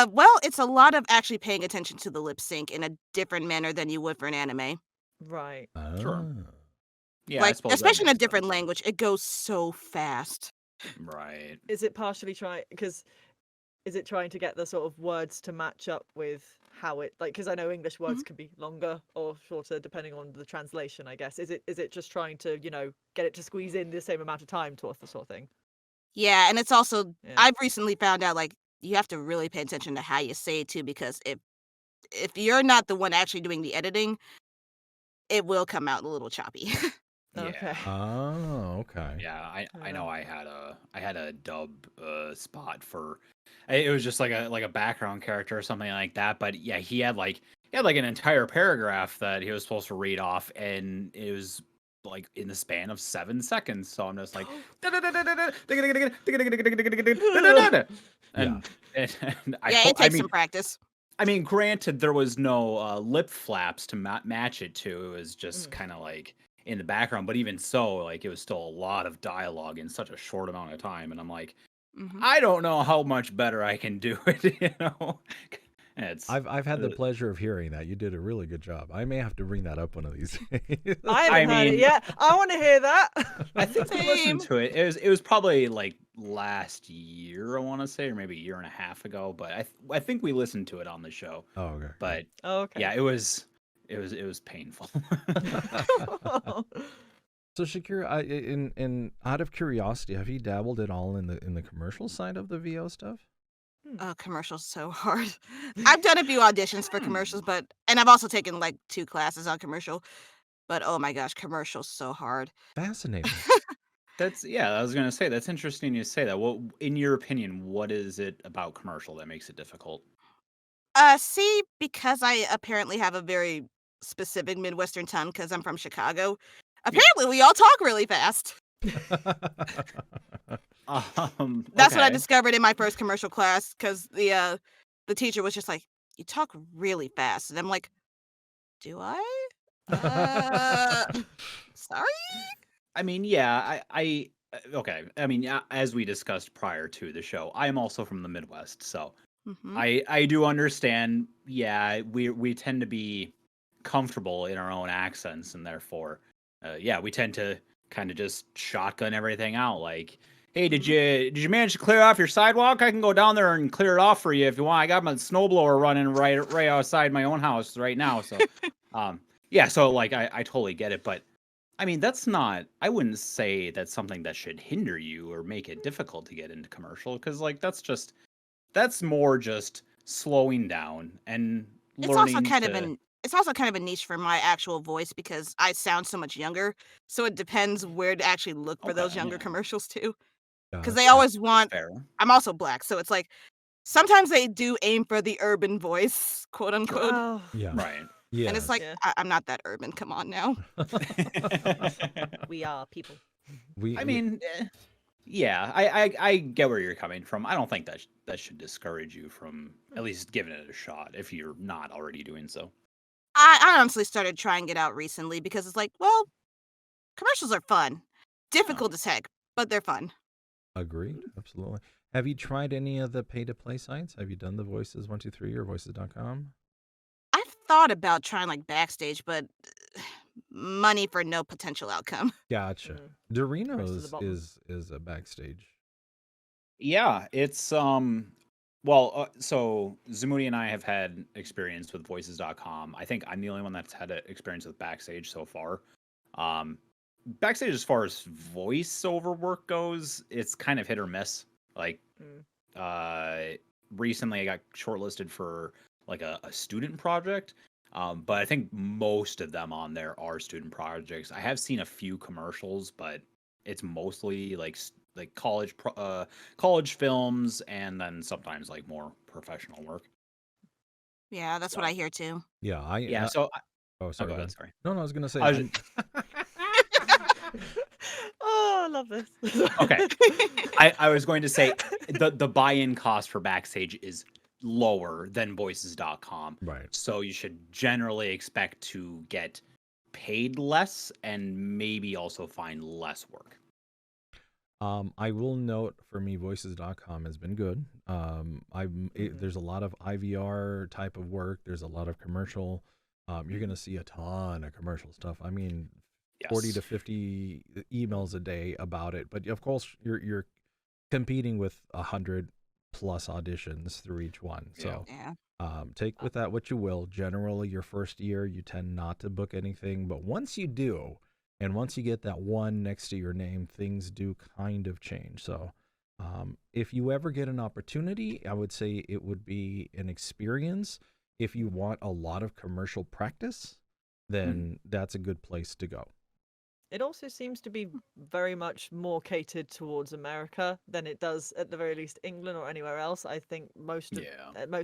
Well, it's a lot of actually paying attention to the lip sync in a different manner than you would for an anime. Right. Sure. Ah. Yeah, I Like, suppose that especially in a makes different sense. language, it goes so fast. Right. Is it partially is it trying to get the sort of words to match up with how it because I know English words can be longer or shorter depending on the translation, I guess. Is it just trying to, get it to squeeze in the same amount of time to the sort of thing? Yeah, and it's also Yeah. I've recently found out like you have to really pay attention to how you say it too, because if you're not the one actually doing the editing, it will come out a little choppy. Okay. Yeah. Oh, okay. Yeah, I know I had a dub spot for it was just like a background character or something like that, but yeah, he had like an entire paragraph that he was supposed to read off, and it was like in the span of 7 seconds. So I'm just like and I Yeah, hope it takes some practice. I mean, granted, there was no lip flaps to match it to. It was just kind of like in the background, but even so, like it was still a lot of dialogue in such a short amount of time, and I'm like, I don't know how much better I can do it. I've had the pleasure of hearing that. You did a really good job. I may have to bring that up one of these days. I haven't heard it yet. I want to hear that. I think we listened to it. It was probably like last year, I want to say, or maybe a year and a half ago. But I think we listened to it on the show. Oh, okay. But okay. yeah, it was painful. So Shakyra, in out of curiosity, have you dabbled at all in the commercial side of the VO stuff? Commercials so hard. I've done a few auditions for commercials, and I've also taken like 2 classes on commercial. But oh my gosh, commercials so hard. Fascinating. I was gonna say that's interesting you say that. Well, in your opinion, what is it about commercial that makes it difficult? See, because I apparently have a very specific Midwestern tongue because I'm from Chicago. Apparently, we all talk really fast. That's what I discovered in my first commercial class, because the teacher was just like, "You talk really fast," and I'm like, "Do I? Sorry." I mean, yeah, I okay. I mean, as we discussed prior to the show, I am also from the Midwest, so I do understand. Yeah, we tend to be comfortable in our own accents, and therefore, we tend to kind of just shotgun everything out. Like, hey, did you manage to clear off your sidewalk? I can go down there and clear it off for you if you want. I got my snowblower running right outside my own house right now. So, yeah. So like, I totally get it, but I mean, I wouldn't say that's something that should hinder you or make it difficult to get into commercial, because like that's more just slowing down and learning. It's also kind of a niche for my actual voice because I sound so much younger. So it depends where to actually look for those younger commercials too. Because they always want. I'm also Black, so it's like sometimes they do aim for the urban voice, quote unquote. Oh, Yeah. Right. Yeah. And it's like, I'm not that urban. Come on now. we are people. I mean, yeah, I get where you're coming from. I don't think that should discourage you from at least giving it a shot if you're not already doing so. I honestly started trying it out recently because it's like, well, commercials are fun. Difficult as heck, but they're fun. Agreed. Absolutely. Have you tried any of the pay-to-play sites? Have you done the Voices 123 or Voices.com? I've thought about trying like Backstage, but money for no potential outcome. Gotcha. Eldurrino's is a Backstage. Yeah, it's so Zamoody and I have had experience with Voices.com. I think I'm the only one that's had experience with Backstage so far. Backstage, as far as voiceover work goes, it's kind of hit or miss. Like, recently I got shortlisted for like a student project, but I think most of them on there are student projects. I have seen a few commercials, but it's mostly like college films, and then sometimes like more professional work. Yeah, that's what I hear too. Yeah, sorry. Go ahead, sorry. No, I was gonna say. Oh, I love this. Okay, I was going to say the buy-in cost for Backstage is lower than Voices.com. Right. So you should generally expect to get paid less and maybe also find less work. I will note, for me, Voices.com has been good. There's a lot of IVR type of work. There's a lot of commercial. You're going to see a ton of commercial stuff. I mean, 40 to 50 emails a day about it. But of course, you're competing with 100 plus auditions through each one. So take with that what you will. Generally, your first year, you tend not to book anything. But once you do, and once you get that one next to your name, things do kind of change. So if you ever get an opportunity, I would say it would be an experience. If you want a lot of commercial practice, then that's a good place to go. It also seems to be very much more catered towards America than it does, at the very least, England or anywhere else. I think most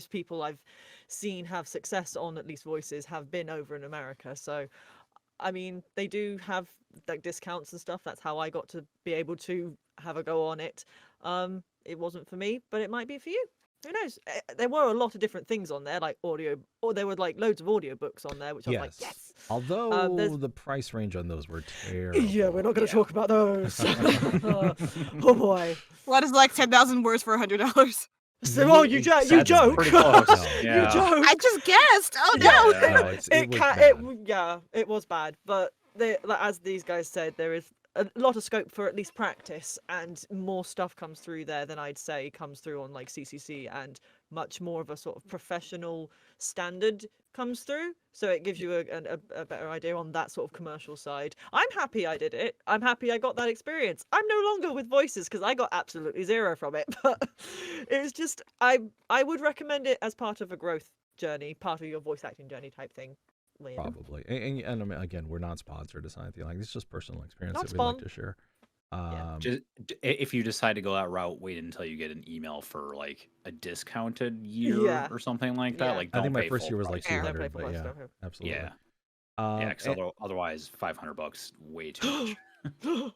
people I've seen have success on at least Voices have been over in America. So, I mean, they do have like discounts and stuff. That's how I got to be able to have a go on it. It wasn't for me, but it might be for you. Who knows? There were a lot of different things on there, like audio, or there were like loads of audiobooks on there, which I'm like, yes. Although the price range on those were terrible. Yeah, we're not going to talk about those. Oh boy. What is like 10,000 words for $100? So, you joke. You joke. I just guessed. Oh no. It was bad, but as these guys said, there is a lot of scope for at least practice, and more stuff comes through there than I'd say comes through on like CCC, and much more of a sort of professional standard comes through. So it gives you a better idea on that sort of commercial side. I'm happy I did it. I'm happy I got that experience. I'm no longer with Voices because I got absolutely zero from it, but it was just, I would recommend it as part of a growth journey, part of your voice acting journey type thing. Probably. And I mean, again, we're not sponsored or anything like this. It's just personal experience That's that we fun. like to share. Just, if you decide to go that route, wait until you get an email for like a discounted year or something like that. Like, I think my first year was like 200, but absolutely. Because otherwise $500 way too much.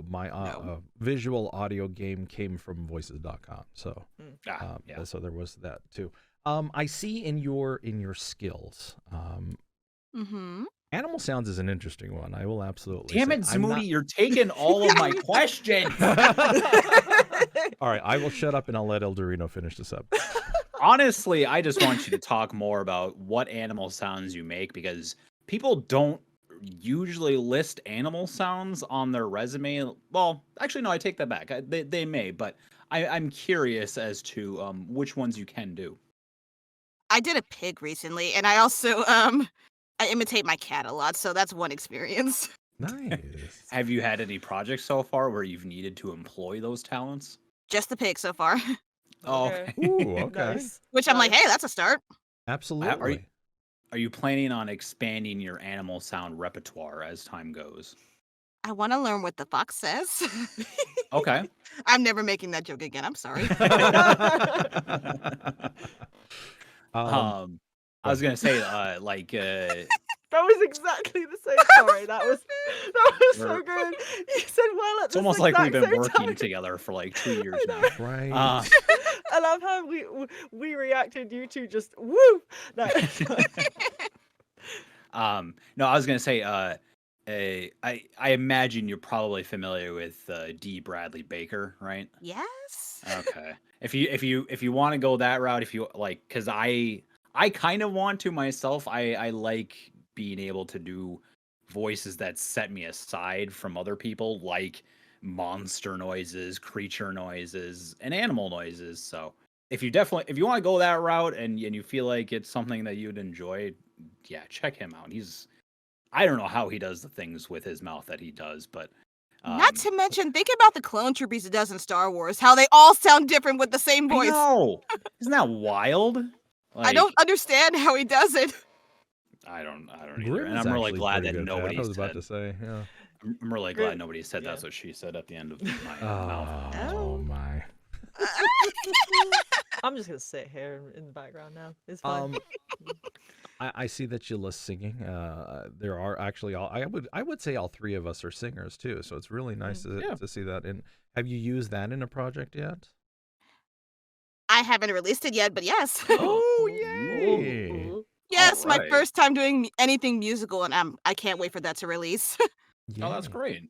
My visual audio game came from Voices.com, so so there was that too. I see in your skills. Animal sounds is an interesting one. I will absolutely. Damn it, Zamoody, you're taking all of my questions. All right, I will shut up and I'll let Eldurrino finish this up. Honestly, I just want you to talk more about what animal sounds you make, because people don't usually list animal sounds on their resume. Well, actually, no, I take that back. They may, but I'm curious as to which ones you can do. I did a pig recently, and I also I imitate my cat a lot, so that's one experience. Nice. Have you had any projects so far where you've needed to employ those talents? Just the pig so far. Oh, Okay. Ooh, okay. Nice. Which I'm like, hey, that's a start. Absolutely. Are you planning on expanding your animal sound repertoire as time goes? I want to learn what the fox says. Okay. I'm never making that joke again. I'm sorry. I was gonna say, That was exactly the same. Sorry, that was so good. You said well at it's almost like we've been working time. together for like 2 years now. Right. I love how we reacted. You two just woo. No. No, I was gonna say, I imagine you're probably familiar with D. Bradley Baker, right? Yes. Okay. If you want to go that route, if you like, because I kind of want to myself. I like being able to do voices that set me aside from other people, like monster noises, creature noises, and animal noises. So if you want to go that route and you feel like it's something that you'd enjoy, yeah, check him out. I don't know how he does the things with his mouth that he does, but not to mention, think about the clone troopers he does in Star Wars, how they all sound different with the same voice. No, isn't that wild? I don't understand how he does it. I don't either. Grim And is I'm really actually glad pretty that good, Pat. nobody I was about said. to say, yeah. I'm really glad nobody said that's what she said at the end of my mouth. Oh my. I'm just gonna sit here in the background now. It's fine. I see that you list singing. There are actually I would say all three of us are singers too. So it's really nice to see that. And have you used that in a project yet? I haven't released it yet, but yes. Oh yay! Yes, All right. my first time doing anything musical, and I can't wait for that to release. Yeah, Oh, that's great.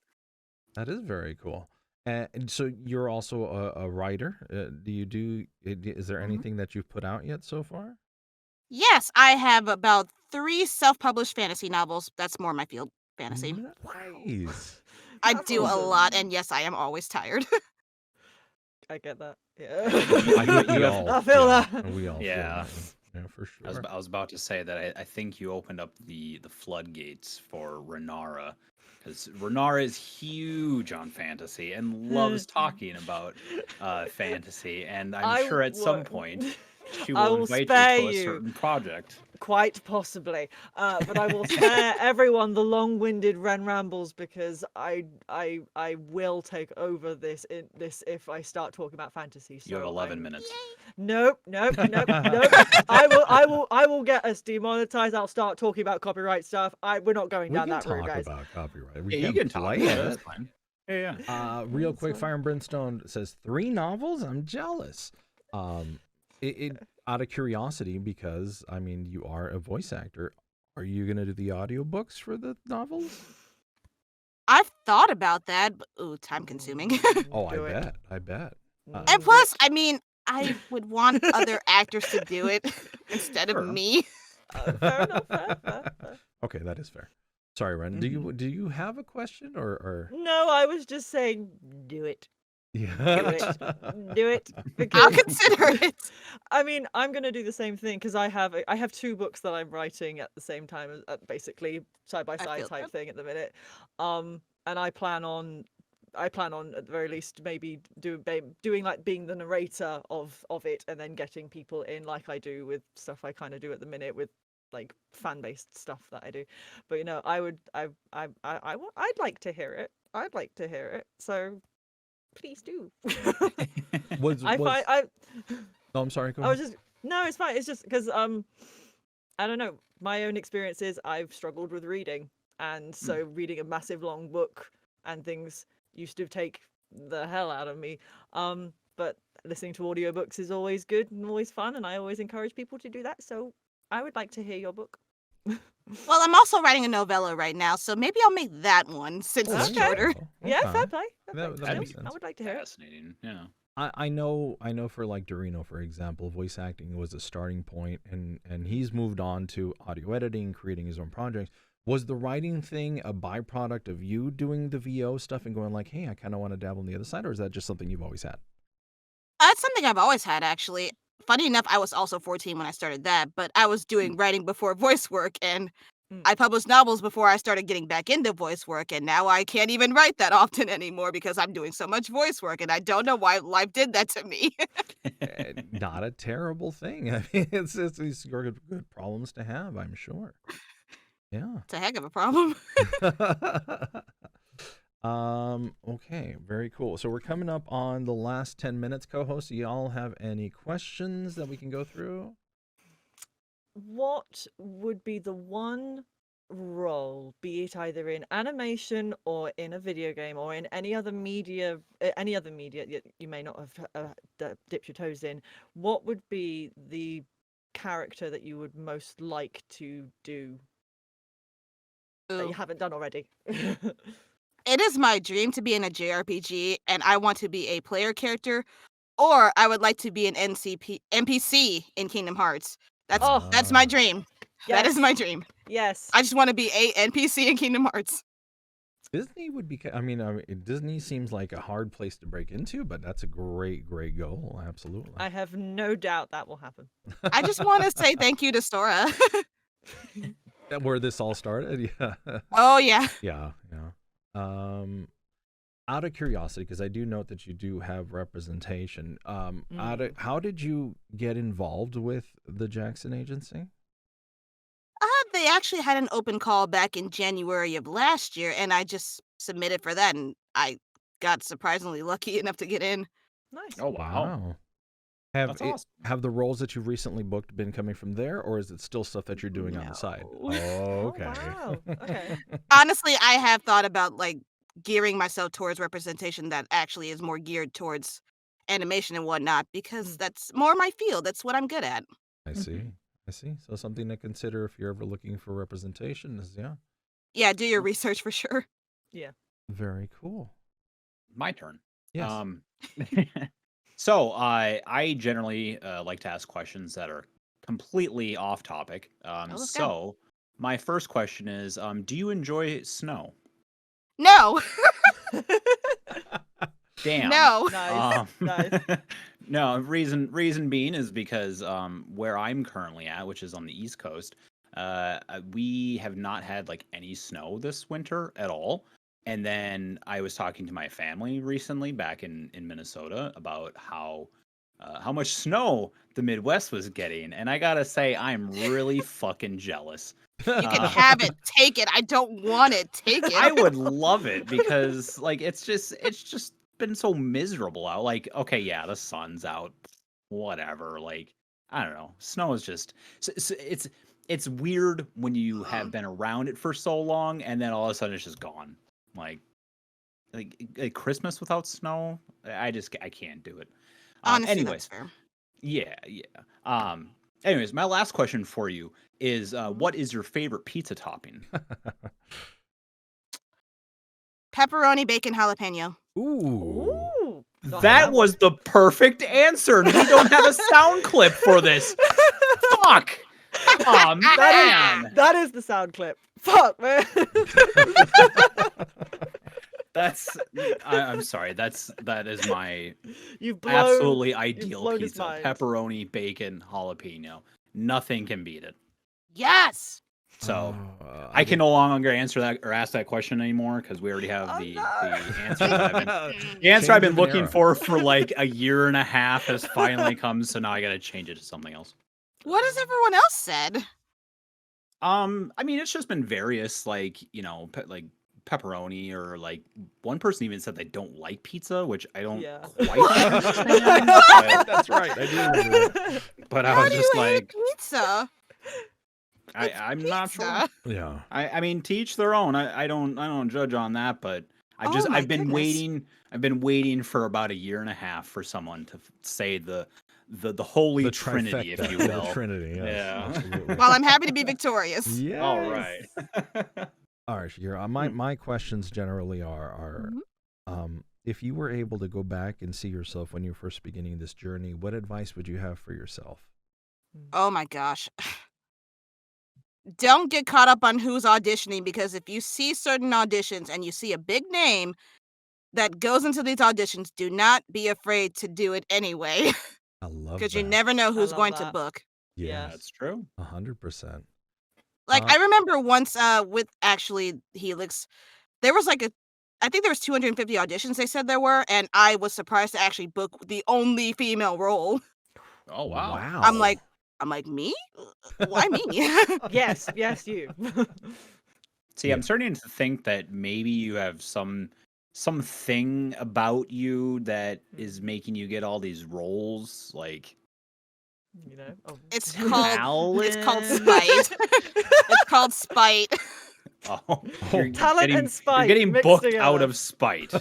that is very cool. And so you're also a writer. Is there anything that you've put out yet so far? Yes, I have about 3 self-published fantasy novels. That's more my field, fantasy. Nice. I That's do a awesome. lot, and yes, I am always tired. I get that. Yeah. I think we all. I feel yeah, that. We all. Yeah. Feel that. Yeah, for sure. I was about to say that I think you opened up the floodgates for Renara, because Renara is huge on fantasy and loves talking about fantasy, and I'm sure at some point she I will will invite spare you to a you. certain project. Quite possibly, but I will spare everyone the long-winded Ren rambles because I will take over this if I start talking about fantasy. So You have 11 minutes. Nope. I will get us demonetized. I'll start talking about copyright stuff. We're not going down that route, guys. About copyright. Yeah, you can talk. play Yeah, it. that's fine. Yeah. Real quick, Fire and Brimstone says 3 novels. I'm jealous. Out of curiosity, because I mean, you are a voice actor. Are you gonna do the audiobooks for the novels? I've thought about that, but time consuming. Oh, Do it. I bet. And plus, I mean, I would want other actors to do it instead of me. Fair enough. Fair. Okay, that is fair. Sorry, Ren. Do you have a question or? No, I was just saying, do it. Yeah. Do it. I'll consider it. I mean, I'm gonna do the same thing because I have 2 books that I'm writing at the same time, as basically side by side feel type that. thing at the minute. And I plan on at the very least maybe doing like being the narrator of it, and then getting people in like I do with stuff I kind of do at the minute with like fan based stuff that I do. But I'd like to hear it. I'd like to hear it. So. Please do. No, I'm sorry. Go ahead. No, it's fine. It's just because I don't know. My own experience is I've struggled with reading, and so reading a massive long book and things used to take the hell out of me. But listening to audiobooks is always good and always fun, and I always encourage people to do that. So I would like to hear your book. Well, I'm also writing a novella right now, so maybe I'll make that one since it's shorter. Yeah, fair play. That makes sense. I would like to hear it. Fascinating. Yeah. I know for like Eldurrino, for example, voice acting was a starting point, and he's moved on to audio editing, creating his own projects. Was the writing thing a byproduct of you doing the VO stuff and going like, hey, I kind of want to dabble on the other side, or is that just something you've always had? That's something I've always had, actually. Funny enough, I was also 14 when I started that, but I was doing writing before voice work, and I published novels before I started getting back into voice work, and now I can't even write that often anymore because I'm doing so much voice work, and I don't know why life did that to me. Not a terrible thing. I mean, it's these are good problems to have, I'm sure. Yeah. It's a heck of a problem. Okay, very cool. So we're coming up on the last 10 minutes, co-hosts. Do y'all have any questions that we can go through? What would be the one role, be it either in animation or in a video game or in any other media you may not have dipped your toes in, what would be the character that you would most like to do that you haven't done already? It is my dream to be in a JRPG, and I want to be a player character, or I would like to be an NPC in Kingdom Hearts. That's my dream. Yes. That is my dream. Yes. I just want to be a NPC in Kingdom Hearts. Disney would be, I mean, Disney seems like a hard place to break into, but that's a great goal. Absolutely. I have no doubt that will happen. I just want to say thank you to Sora. Where this all started? Yeah. Oh, yeah. Yeah. Out of curiosity, because I do note that you do have representation, how did you get involved with the Jackson Agency? They actually had an open call back in January of last year, and I just submitted for that, and I got surprisingly lucky enough to get in. Nice. Oh, wow. That's awesome. Have the roles that you've recently booked been coming from there, or is it still stuff that you're doing on the side? Oh, okay. Oh, wow. Okay. Honestly, I have thought about gearing myself towards representation that actually is more geared towards animation and whatnot, because that's more my field. That's what I'm good at. I see. So something to consider if you're ever looking for representation is, Yeah, do your research for sure. Yeah. Very cool. My turn. Yes. So I generally like to ask questions that are completely off topic. So my first question is, do you enjoy snow? No. Damn. No. Nice. No, reason being is because where I'm currently at, which is on the East Coast, we have not had any snow this winter at all. And then I was talking to my family recently back in Minnesota about how much snow the Midwest was getting, and I gotta say I'm really fucking jealous. You can have it. Take it. I don't want it. Take it. I would love it because it's just been so miserable out. Okay, yeah, the sun's out, whatever. I don't know. Snow is just it's weird when you have been around it for so long and then all of a sudden it's just gone. Like Christmas without snow, I can't do it. Honestly, anyways, that's fair. Yeah. Anyways, my last question for you is, what is your favorite pizza topping? Pepperoni, bacon, jalapeno. Ooh. That was the perfect answer. We don't have a sound clip for this. Fuck. Oh, man. That is the sound clip. Fuck, man. I'm sorry. That is my absolutely ideal pizza. Pepperoni, bacon, jalapeno. Nothing can beat it. Yes. So I can no longer answer that or ask that question anymore because we already have the answer. The answer I've been looking for a year and a half has finally come. So now I got to change it to something else. What has everyone else said? I mean, it's just been various, pepperoni, or one person even said they don't like pizza, which I don't quite understand. That's right. I do remember that. But I was just pizza. I'm not sure. Yeah. I mean, to each their own. I don't judge on that, but I've been waiting for about a year and a half for someone to say the holy trinity, if you will. The Trinity, yes, yeah. Absolutely. Well, I'm happy to be victorious. Yes. All right. All right, Shakyra. My questions generally are if you were able to go back and see yourself when you were first beginning this journey, what advice would you have for yourself? Oh my gosh. don't get caught up on who's auditioning, because if you see certain auditions and you see a big name that goes into these auditions, do not be afraid to do it anyway. I love Because that. you never know who's going to that. book. Yeah. That's true. 100%. Like, I remember once with actually Helix, there was like I think there was 250 auditions they said there were, and I was surprised to actually book the only female role. Oh, wow. I'm like, me? Why me? Yes, you. See, I'm starting to think that maybe you have something about you that is making you get all these roles, like, You know, It's called talent. spite. It's called spite. Oh, talent and spite. You're getting mixed booked together. out of spite. How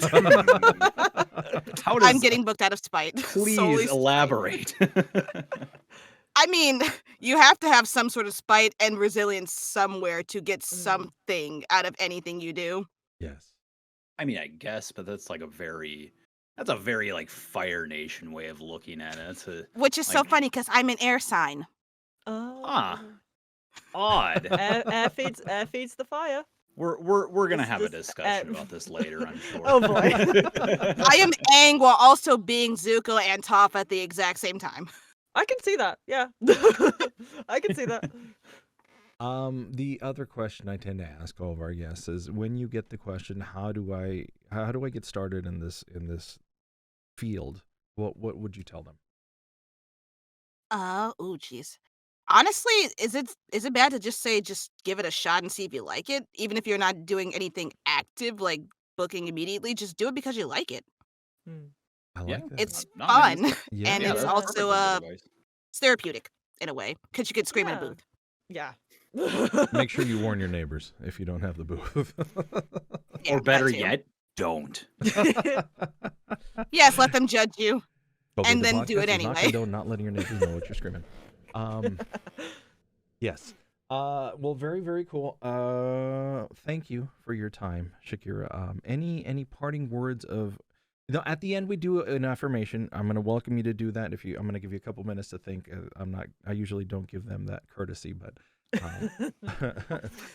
does, I'm getting booked out of spite. Solely please spite. elaborate. I mean, you have to have some sort of spite and resilience somewhere to get something out of anything you do. Yes. I mean, I guess, but that's a very like Fire Nation way of looking at it. Which is so funny because I'm an air sign. Odd. Air feeds the fire. We're gonna have a discussion about this later, I'm sure. Oh boy. I am Aang while also being Zuko and Toph at the exact same time. I can see that. Yeah. I can see that. The other question I tend to ask all of our guests is, when you get the question, how do I get started in this field? What would you tell them? Geez. Honestly, is it bad to just give it a shot and see if you like it? Even if you're not doing anything active like booking immediately, just do it because you like it. I like that. It's fun. And it's that's also perfect advice. it's therapeutic in a way, because you could scream in a booth. Yeah. Make sure you warn your neighbors if you don't have the booth. Yeah, Or better that too. yet, don't. Yes, let them judge you. But And with the then do podcast, it does not anyway. condone not letting your neighbors know what you're screaming. Yes. Well, very, very cool. Thank you for your time, Shakyra. Any parting words of? At the end we do an affirmation. I'm going to welcome you to do that. I'm going to give you a couple minutes to think. I usually don't give them that courtesy, but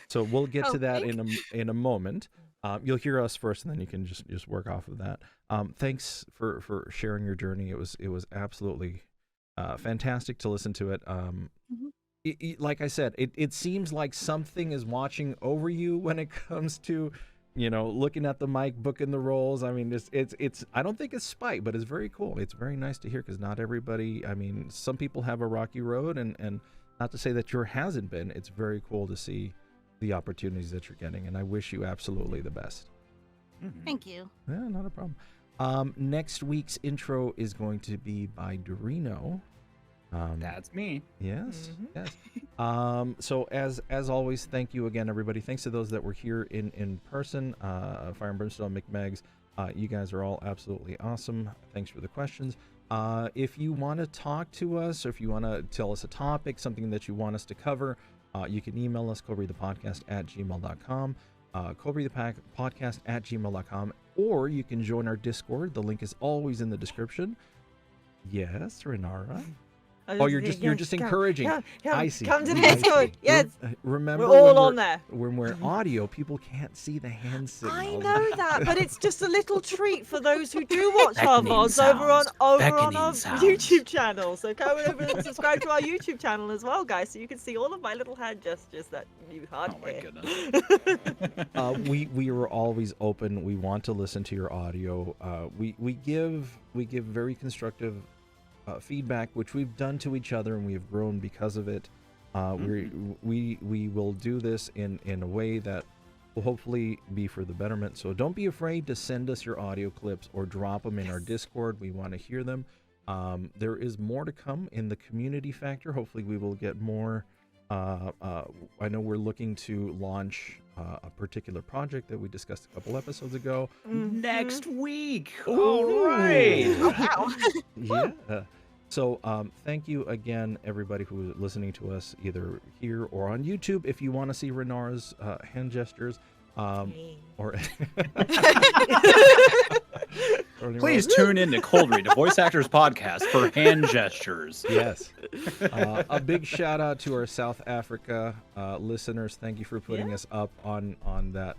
so we'll get to that in a moment. You'll hear us first, and then you can just work off of that. Thanks for sharing your journey. It was absolutely fantastic to listen to it. Like I said, it seems like something is watching over you when it comes to, looking at the mic, booking the roles. I mean, it's I don't think it's spite, but it's very cool. It's very nice to hear, because not everybody, I mean, some people have a rocky road, and not to say that yours hasn't been. It's very cool to see the opportunities that you're getting, and I wish you absolutely the best. Thank you. Yeah, not a problem. Next week's intro is going to be by Eldurrino. That's me. Yes, yes. So as always, thank you again, everybody. Thanks to those that were here in person. Fire and Brimstone, McMegs, you guys are all absolutely awesome. Thanks for the questions. If you want to talk to us, or if you want to tell us a topic, something that you want us to cover, you can email us, ColdReadthePodcast@gmail.com, ColdReadthePodcast@gmail.com, or you can join our Discord. The link is always in the description. Yes, Renara. Oh, you're just encouraging. I see. Come to the Discord. Yes. Remember, we're all on there. When we're audio, people can't see the hand signals. I know that, but it's just a little treat for those who do watch our VODs over on our YouTube channel. So come over and subscribe to our YouTube channel as well, guys, so you can see all of my little hand gestures that you hardly hear. Oh my goodness. We are always open. We want to listen to your audio. We give very constructive feedback, which we've done to each other, and we have grown because of it. We will do this in a way that will hopefully be for the betterment. So don't be afraid to send us your audio clips or drop them in our Discord. We want to hear them. There is more to come in the community factor. Hopefully we will get more. I know we're looking to launch a particular project that we discussed a couple episodes ago. Next week. Ooh. All right. Oh, wow. Yeah. So thank you again, everybody who is listening to us either here or on YouTube. If you want to see Renara's hand gestures, or Please tune in to Cold Read, the Voice Actors Podcast, for hand gestures. Yes. A big shout out to our South Africa listeners. Thank you for putting us up on that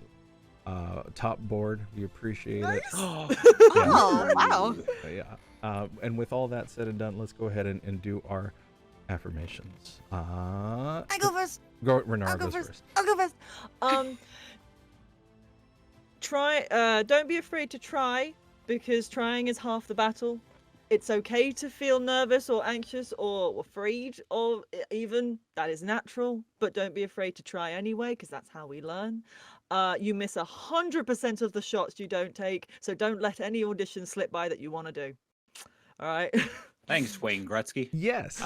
top board. We appreciate it. Oh, wow. Yeah. And with all that said and done, let's go ahead and do our affirmations. I go first. Renara goes first. I'll go first. Don't be afraid to try, because trying is half the battle. It's okay to feel nervous or anxious or afraid, or even that is natural, but don't be afraid to try anyway, because that's how we learn. You miss 100% of the shots you don't take, so don't let any audition slip by that you want to do. All right. Thanks, Wayne Gretzky. Yes.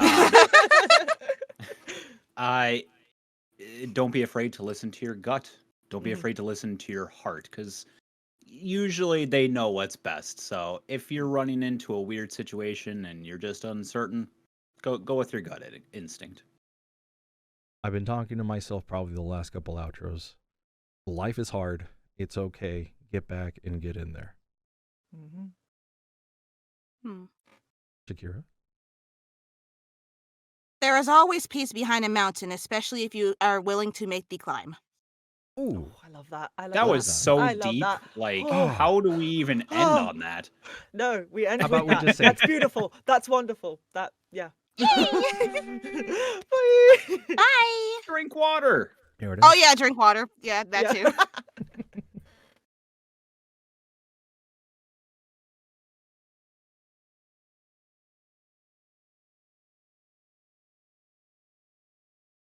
Don't be afraid to listen to your gut. Don't be afraid to listen to your heart, because usually they know what's best. So if you're running into a weird situation and you're just uncertain, go with your gut instinct. I've been talking to myself probably the last couple outros. Life is hard. It's okay. Get back and get in there. Shakyra? There is always peace behind a mountain, especially if you are willing to make the climb. Ooh, I love that. That was so I love deep. that. Like, how do we even end on that? No, we end How about with we that. just say- That's beautiful. That's wonderful. Yeah. Bye. Drink water. Here it is. Oh yeah, drink water. Yeah, that too.